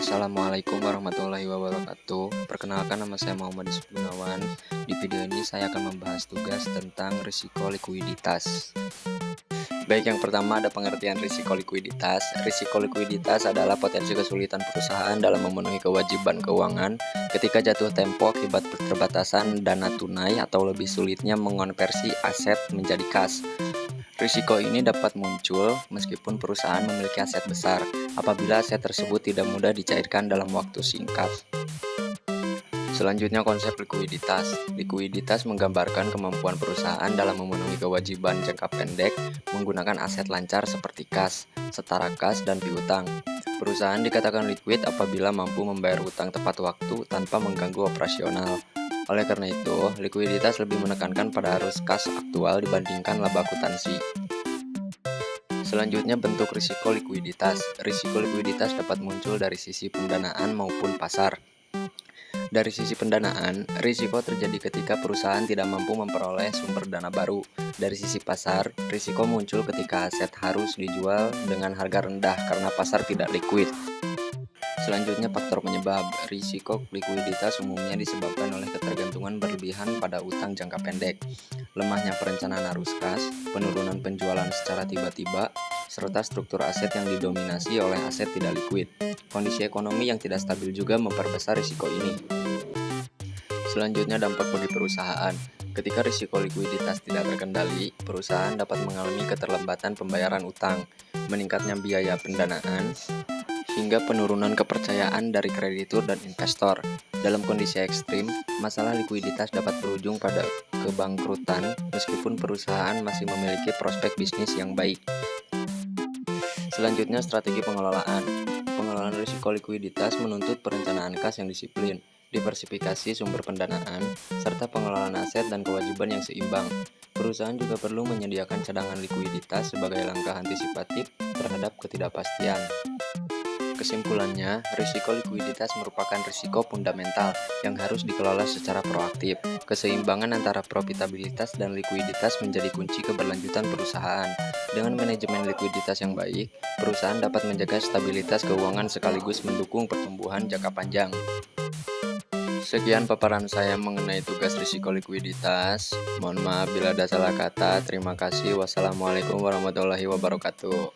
Assalamualaikum warahmatullahi wabarakatuh. Perkenalkan, nama saya Muhammad Yusuf Gunawan. Di video ini saya akan membahas tugas tentang risiko likuiditas. Baik, yang pertama ada pengertian risiko likuiditas. Risiko likuiditas adalah potensi kesulitan perusahaan dalam memenuhi kewajiban keuangan ketika jatuh tempo akibat keterbatasan dana tunai atau lebih sulitnya mengonversi aset menjadi kas. Risiko ini dapat muncul meskipun perusahaan memiliki aset besar, apabila aset tersebut tidak mudah dicairkan dalam waktu singkat. Selanjutnya, konsep likuiditas. Likuiditas menggambarkan kemampuan perusahaan dalam memenuhi kewajiban jangka pendek menggunakan aset lancar seperti kas, setara kas, dan piutang. Perusahaan dikatakan liquid apabila mampu membayar utang tepat waktu tanpa mengganggu operasional. Oleh karena itu, likuiditas lebih menekankan pada arus kas aktual dibandingkan laba akuntansi. Selanjutnya, bentuk risiko likuiditas. Risiko likuiditas dapat muncul dari sisi pendanaan maupun pasar. Dari sisi pendanaan, risiko terjadi ketika perusahaan tidak mampu memperoleh sumber dana baru. Dari sisi pasar, risiko muncul ketika aset harus dijual dengan harga rendah karena pasar tidak likuid. Selanjutnya, faktor penyebab. Risiko likuiditas umumnya disebabkan oleh ketergantungan berlebihan pada utang jangka pendek, lemahnya perencanaan arus kas, penurunan penjualan secara tiba-tiba, serta struktur aset yang didominasi oleh aset tidak likuid. Kondisi ekonomi yang tidak stabil juga memperbesar risiko ini. Selanjutnya, dampak bagi perusahaan. Ketika risiko likuiditas tidak terkendali, perusahaan dapat mengalami keterlambatan pembayaran utang, meningkatnya biaya pendanaan, hingga penurunan kepercayaan dari kreditur dan investor. Dalam kondisi ekstrim, masalah likuiditas dapat berujung pada kebangkrutan meskipun perusahaan masih memiliki prospek bisnis yang baik. Selanjutnya, strategi pengelolaan. Pengelolaan risiko likuiditas menuntut perencanaan kas yang disiplin, diversifikasi sumber pendanaan, serta pengelolaan aset dan kewajiban yang seimbang. Perusahaan juga perlu menyediakan cadangan likuiditas sebagai langkah antisipatif terhadap ketidakpastian. Kesimpulannya, risiko likuiditas merupakan risiko fundamental yang harus dikelola secara proaktif. Keseimbangan antara profitabilitas dan likuiditas menjadi kunci keberlanjutan perusahaan. Dengan manajemen likuiditas yang baik, perusahaan dapat menjaga stabilitas keuangan sekaligus mendukung pertumbuhan jangka panjang. Sekian paparan saya mengenai tugas risiko likuiditas. Mohon maaf bila ada salah kata. Terima kasih. Wassalamualaikum warahmatullahi wabarakatuh.